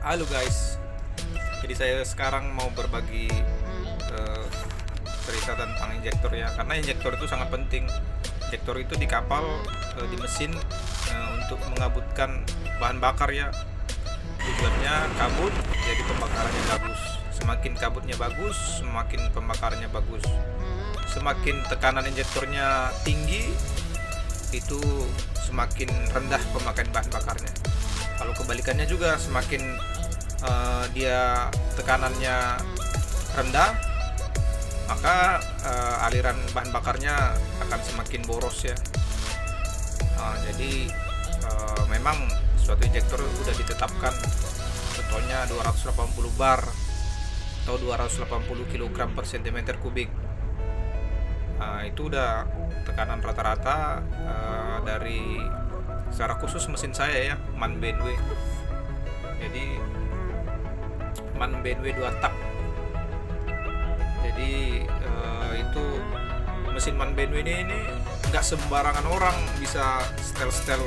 Halo guys, jadi saya sekarang mau berbagi cerita tentang injektor ya, karena injektor itu sangat penting. Injektor itu di kapal, di mesin, untuk mengabutkan bahan bakar ya. Tujuannya kabut, jadi pembakarannya bagus. Semakin kabutnya bagus, semakin pembakarannya bagus. Semakin tekanan injektornya tinggi, itu semakin rendah pemakaian bahan bakarnya. Kalau kebalikannya juga, semakin dia tekanannya rendah, maka aliran bahan bakarnya akan semakin boros ya. Jadi memang suatu injektor sudah ditetapkan, contohnya 280 bar atau 280 kg per cm kubik. Itu udah tekanan rata-rata dari secara khusus mesin saya ya, MAN BMW. Jadi MAN BMW 2 tak. Jadi itu mesin MAN BMW ini nggak sembarangan orang bisa setel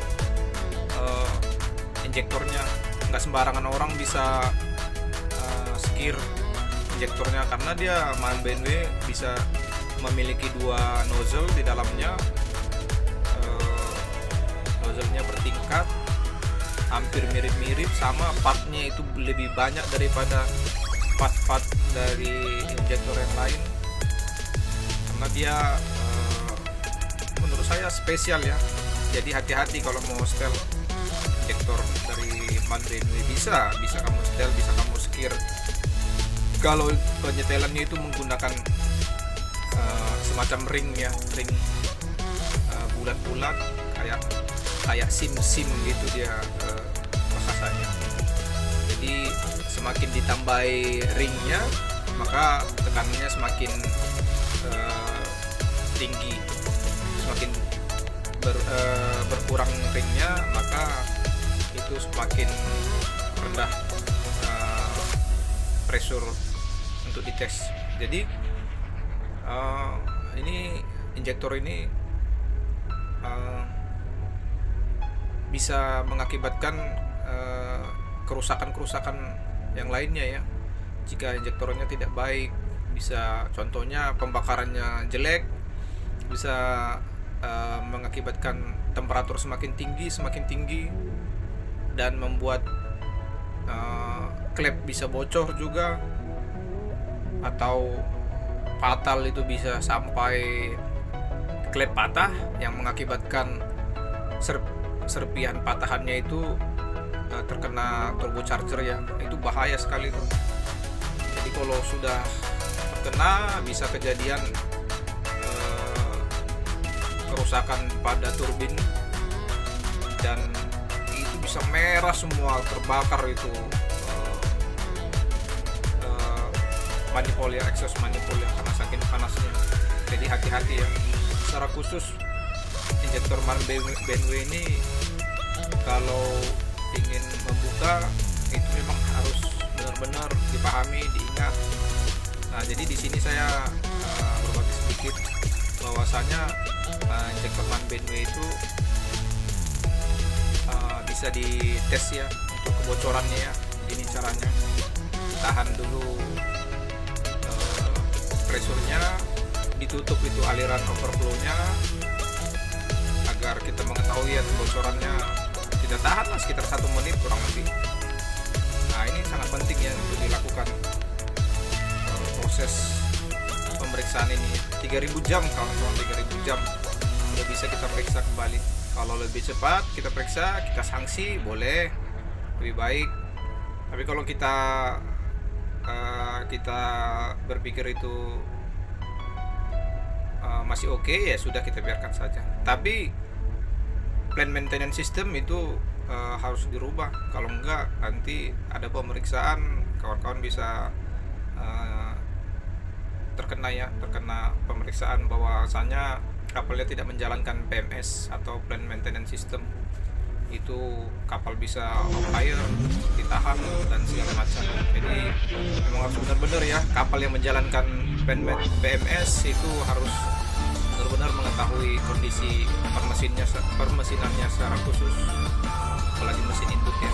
injektornya, nggak sembarangan orang bisa skir injektornya, karena dia MAN BMW bisa memiliki dua nozzle di dalamnya. Nozzle-nya bertingkat, hampir mirip-mirip, sama partnya itu lebih banyak daripada part-part dari injektor yang lain, karena dia menurut saya spesial ya. Jadi hati-hati kalau mau setel injektor dari MAN BMW. Bisa kamu setel, bisa kamu skir. Kalau penyetelannya itu menggunakan semacam ring ya, ring bulat-bulat kayak sim gitu dia bahasanya. Jadi semakin ditambahi ringnya, maka tekanannya semakin tinggi. Semakin berkurang ringnya, maka itu semakin rendah pressure untuk dites. Jadi ini injektor ini bisa mengakibatkan kerusakan-kerusakan yang lainnya ya, jika injektornya tidak baik. Bisa contohnya pembakarannya jelek, bisa mengakibatkan temperatur semakin tinggi dan membuat klep bisa bocor juga, atau fatal, itu bisa sampai klep patah yang mengakibatkan serpihan patahannya itu terkena turbocharger ya. Itu bahaya sekali tuh. Jadi kalau sudah terkena, bisa kejadian kerusakan pada turbin, dan itu bisa merah semua, terbakar itu manifold ya, exhaust manifold ya, karena saking panasnya. Jadi hati-hati ya. Secara khusus injektor MAN BMW ini kalau ingin membuka itu memang harus benar-benar dipahami, diingat. Nah, jadi di sini saya berbagi sedikit bahwasanya injektor MAN BMW itu bisa dites ya untuk kebocorannya ya. Ini caranya: tahan dulu pressure-nya, ditutup itu aliran overflow-nya, agar kita mengetahui ya kebocorannya. Tidak tahan lah sekitar 1 menit kurang lebih. Nah, ini sangat penting ya untuk dilakukan proses pemeriksaan ini ya. 3000 jam, kawan-kawan, 3000 jam udah bisa kita periksa kembali. Kalau lebih cepat kita periksa, kita sanksi, boleh, lebih baik. Tapi kalau kita berpikir itu masih oke, ya sudah, kita biarkan saja. Tapi plan maintenance system itu harus dirubah. Kalau enggak, nanti ada pemeriksaan, kawan-kawan bisa terkena pemeriksaan bahwasanya kapalnya tidak menjalankan PMS atau plan maintenance system. Itu kapal bisa off-hire, ditahan, dan segala macam. Jadi memang harus benar-benar ya, kapal yang menjalankan PMS itu harus benar-benar mengetahui kondisi permesinannya secara khusus, apalagi mesin induk ya.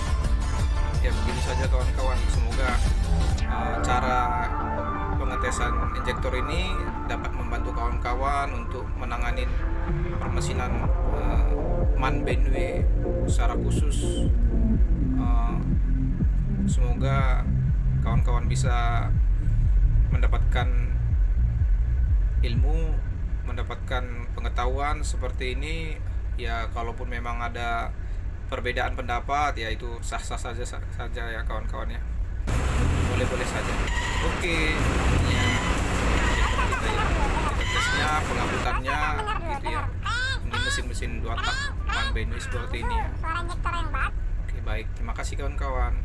Ya begini saja kawan-kawan, semoga cara pengetesan injektor ini dapat membantu kawan-kawan untuk menangani permesinan MAN BMW secara khusus. Semoga kawan-kawan bisa mendapatkan ilmu, mendapatkan pengetahuan seperti ini. Ya kalaupun memang ada perbedaan pendapat, ya itu sah-sah saja ya kawan-kawan ya, boleh-boleh saja. Oke, ya kita ya, kita tesnya, pengabutannya gitu ya. Ini mesin-mesin 2 tak MAN BMW seperti ini ya. Oke, baik, terima kasih kawan-kawan.